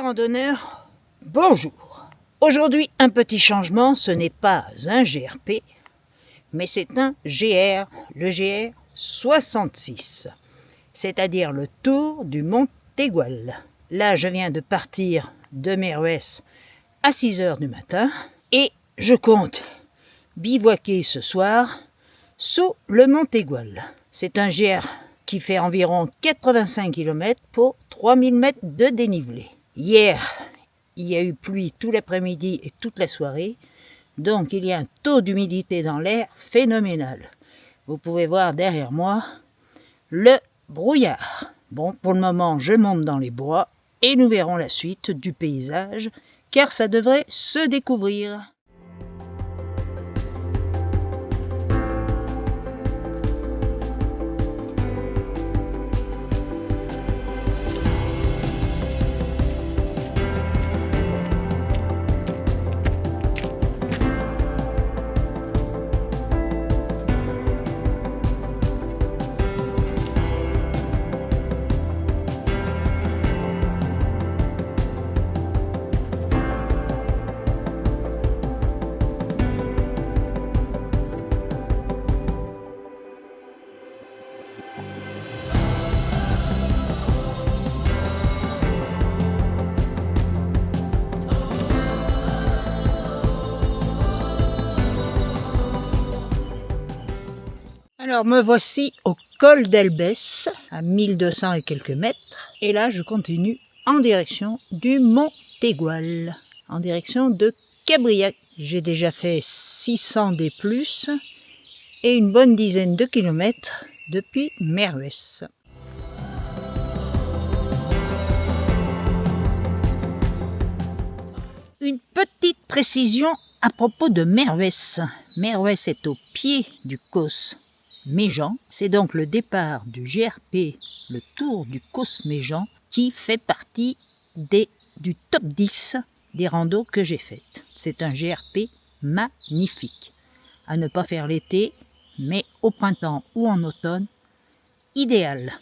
randonneurs, bonjour. Aujourd'hui, un petit changement, ce n'est pas un GRP, mais c'est un GR, le GR 66, c'est-à-dire le tour du Mont Tegual. Là, je viens de partir de Meruès à 6h du matin et je compte bivouaquer ce soir sous le Mont Tegual. C'est un GR qui fait environ 85 km pour 3000 mètres de dénivelé. Hier, il y a eu pluie tout l'après-midi et toute la soirée, donc il y a un taux d'humidité dans l'air phénoménal. Vous pouvez voir derrière moi le brouillard. Bon, pour le moment, je monte dans les bois et nous verrons la suite du paysage, car ça devrait se découvrir. Alors me voici au col d'Elbès, à 1200 et quelques mètres, et là je continue en direction du Mont Tegual, en direction de Cabriac. J'ai déjà fait 600 des plus et une bonne dizaine de kilomètres depuis Meruès. Une petite précision à propos de Meruès. Meruès est au pied du Causse Méjean, c'est donc le départ du GRP, le tour du Causse Méjean, qui fait partie du top 10 des randos que j'ai faites. C'est un GRP magnifique, à ne pas faire l'été, mais au printemps ou en automne, idéal.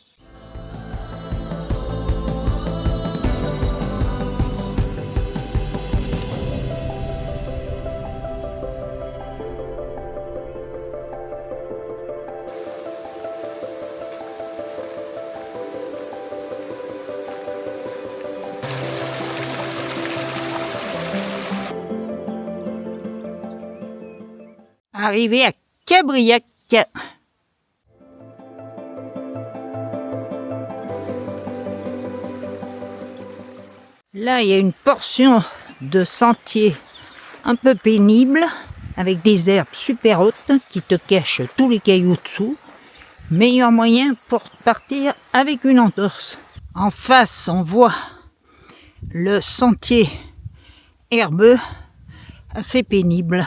Arrivé à Cabriac. Là, il y a une portion de sentier un peu pénible, avec des herbes super hautes qui te cachent tous les cailloux dessous. Meilleur moyen pour partir avec une entorse. En face, on voit le sentier herbeux, assez pénible.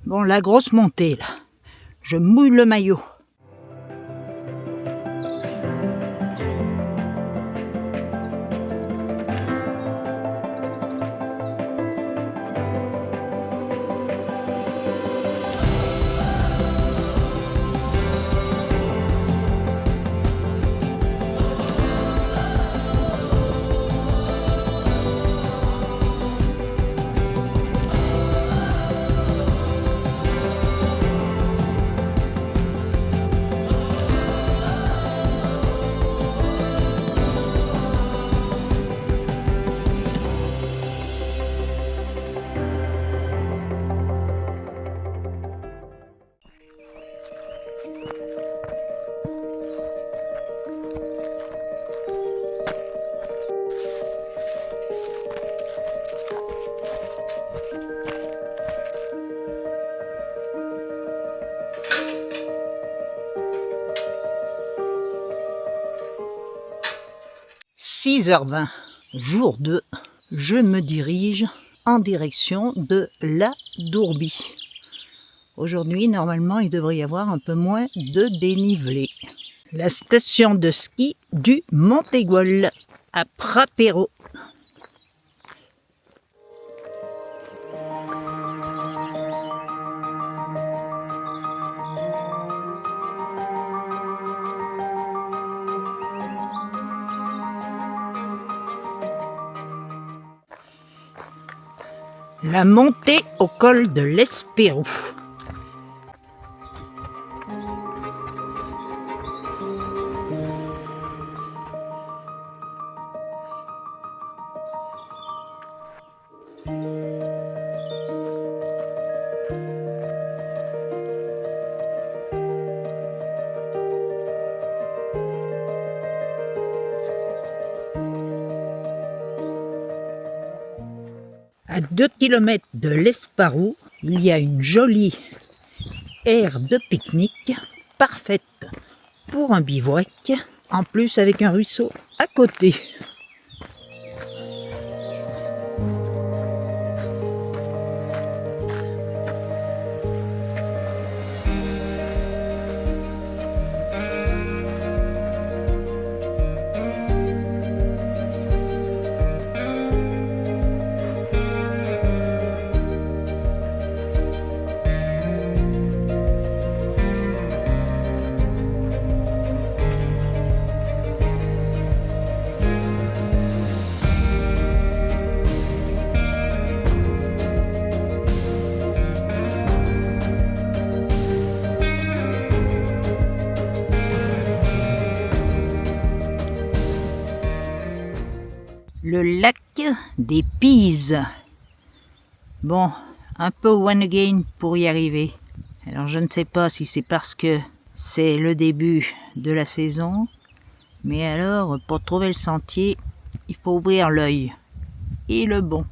Bon, la grosse montée là, je mouille le maillot. « 6h20, jour 2, je me dirige en direction de la Dourbie. Aujourd'hui, normalement, il devrait y avoir un peu moins de dénivelé. La station de ski du Mont Tegual à Prapero. La montée au col de l'Espérou. À 2 km de l'Esparou, il y a une jolie aire de pique-nique, parfaite pour un bivouac, en plus avec un ruisseau à côté. Le lac des Pises. Bon, un peu one again pour y arriver. Alors je ne sais pas si c'est parce que c'est le début de la saison, mais alors pour trouver le sentier, il faut ouvrir l'œil. Et le bon.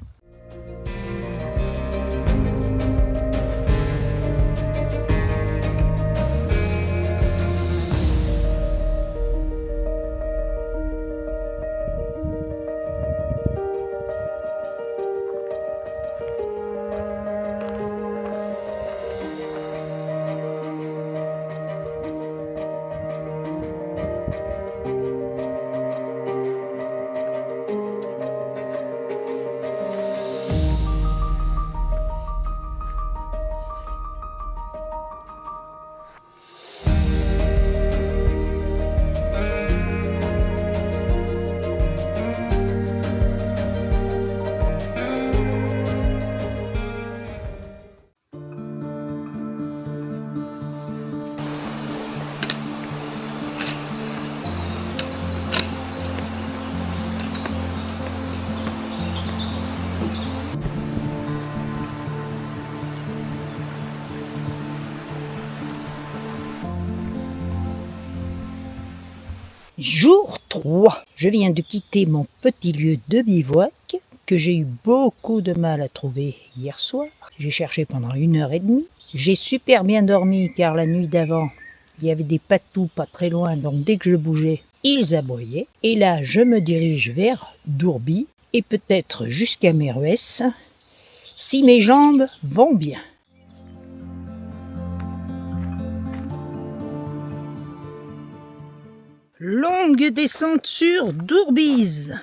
Jour 3. Je viens de quitter mon petit lieu de bivouac que j'ai eu beaucoup de mal à trouver hier soir. J'ai cherché pendant 1h30. J'ai super bien dormi car la nuit d'avant, il y avait des patous pas très loin, donc dès que je bougeais, ils aboyaient. Et là, je me dirige vers Dourby et peut-être jusqu'à Meruès si mes jambes vont bien. Longue descente sur Dourbise.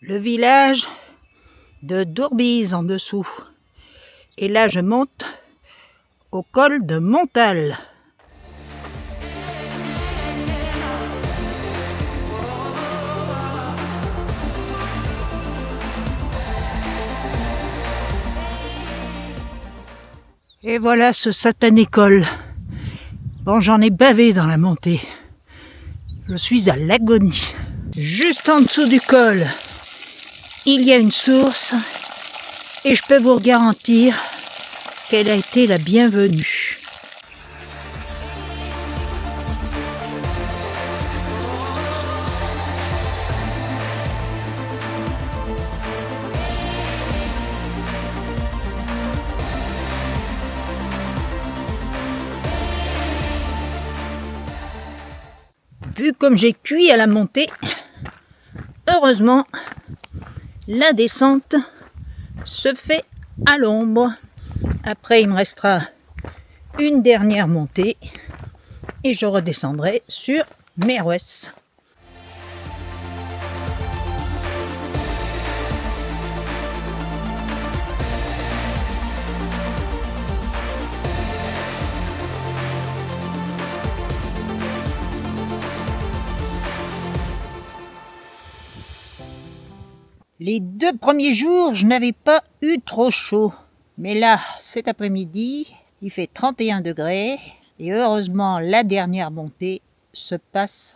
Le village de Dourbise en dessous. Et là, je monte au col de Montal. Et voilà ce satané col. Bon, j'en ai bavé dans la montée. Je suis à l'agonie. Juste en dessous du col, il y a une source et je peux vous garantir qu'elle a été la bienvenue. vu comme j'ai cuit à la montée, heureusement, la descente se fait à l'ombre. Après, il me restera une dernière montée et je redescendrai sur Meruès. Les 2 premiers jours, je n'avais pas eu trop chaud. Mais là, cet après-midi, il fait 31 degrés. Et heureusement, la dernière montée se passe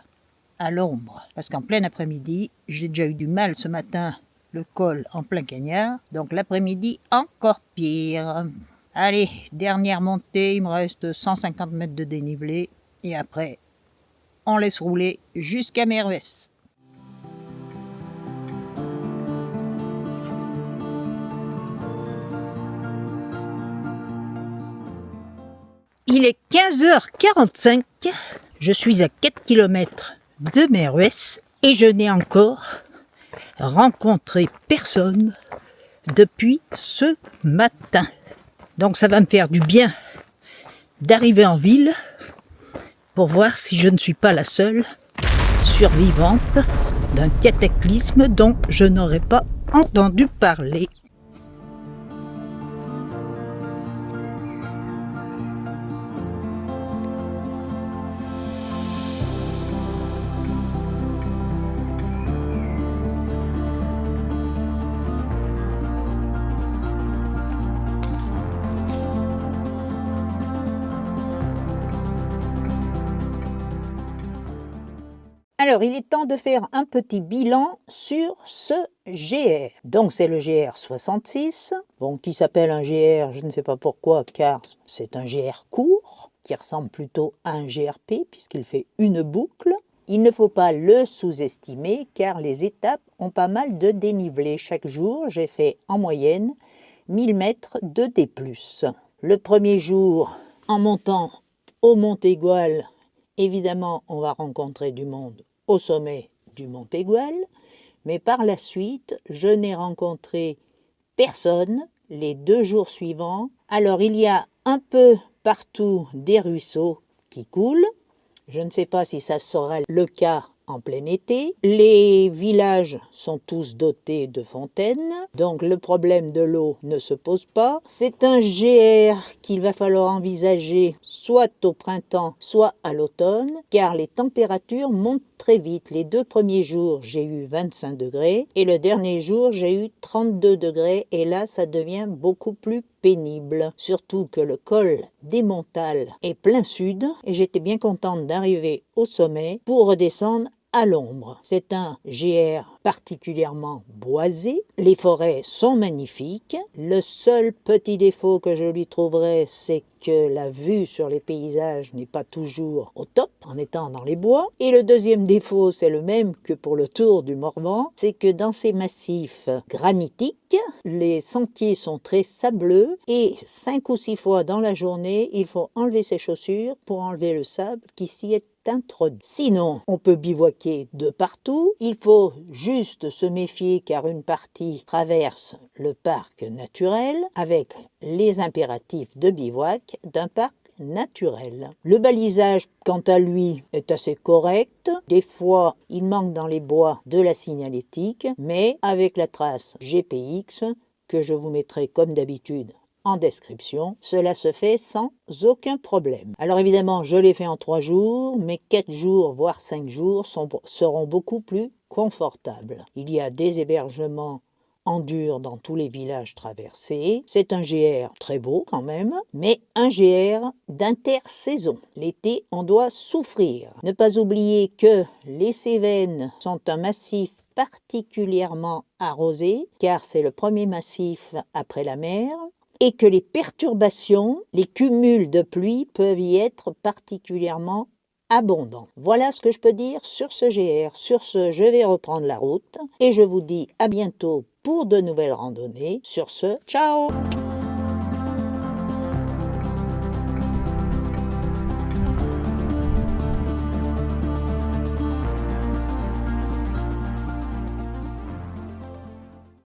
à l'ombre. Parce qu'en plein après-midi, j'ai déjà eu du mal ce matin, le col en plein cagnard. Donc l'après-midi, encore pire. Allez, dernière montée, il me reste 150 mètres de dénivelé. Et après, on laisse rouler jusqu'à Meruès. Il est 15h45, je suis à 4 km de Meruès et je n'ai encore rencontré personne depuis ce matin. Donc ça va me faire du bien d'arriver en ville pour voir si je ne suis pas la seule survivante d'un cataclysme dont je n'aurais pas entendu parler. Alors, il est temps de faire un petit bilan sur ce GR. Donc, c'est le GR 66, bon, qui s'appelle un GR, je ne sais pas pourquoi, car c'est un GR court, qui ressemble plutôt à un GRP, puisqu'il fait une boucle. Il ne faut pas le sous-estimer, car les étapes ont pas mal de dénivelé. Chaque jour, j'ai fait en moyenne 1000 mètres de D+. Le premier jour, en montant au Mont Aigual, évidemment, on va rencontrer du monde au sommet du Mont Aigual, mais par la suite, je n'ai rencontré personne les 2 jours suivants. Alors, il y a un peu partout des ruisseaux qui coulent. Je ne sais pas si ça sera le cas en plein été. Les villages sont tous dotés de fontaines, donc le problème de l'eau ne se pose pas. C'est un GR qu'il va falloir envisager soit au printemps, soit à l'automne, car les températures montent très vite. Les 2 premiers jours, j'ai eu 25 degrés, et le dernier jour, j'ai eu 32 degrés, et là, ça devient beaucoup plus pénible. Surtout que le col des Montales est plein sud, et j'étais bien contente d'arriver au sommet pour redescendre à l'ombre. C'est un GR particulièrement boisé. Les forêts sont magnifiques. Le seul petit défaut que je lui trouverais, c'est que la vue sur les paysages n'est pas toujours au top en étant dans les bois. Et le deuxième défaut, c'est le même que pour le Tour du Morvan, c'est que dans ces massifs granitiques, les sentiers sont très sableux et 5 ou 6 fois dans la journée, il faut enlever ses chaussures pour enlever le sable qui s'y est introduit. Sinon, on peut bivouaquer de partout. Il faut juste se méfier car une partie traverse le parc naturel avec les impératifs de bivouac d'un parc naturel. Le balisage, quant à lui, est assez correct. Des fois, il manque dans les bois de la signalétique, mais avec la trace GPX, que je vous mettrai comme d'habitude en description, cela se fait sans aucun problème. Alors évidemment, je l'ai fait en 3 jours, mais 4 jours, voire 5 jours seront beaucoup plus confortables. Il y a des hébergements en dur dans tous les villages traversés. C'est un GR très beau quand même, mais un GR d'intersaison. L'été, on doit souffrir. Ne pas oublier que les Cévennes sont un massif particulièrement arrosé, car c'est le premier massif après la mer, et que les perturbations, les cumuls de pluie peuvent y être particulièrement abondants. Voilà ce que je peux dire sur ce GR. Sur ce, je vais reprendre la route et je vous dis à bientôt pour de nouvelles randonnées. Sur ce, ciao!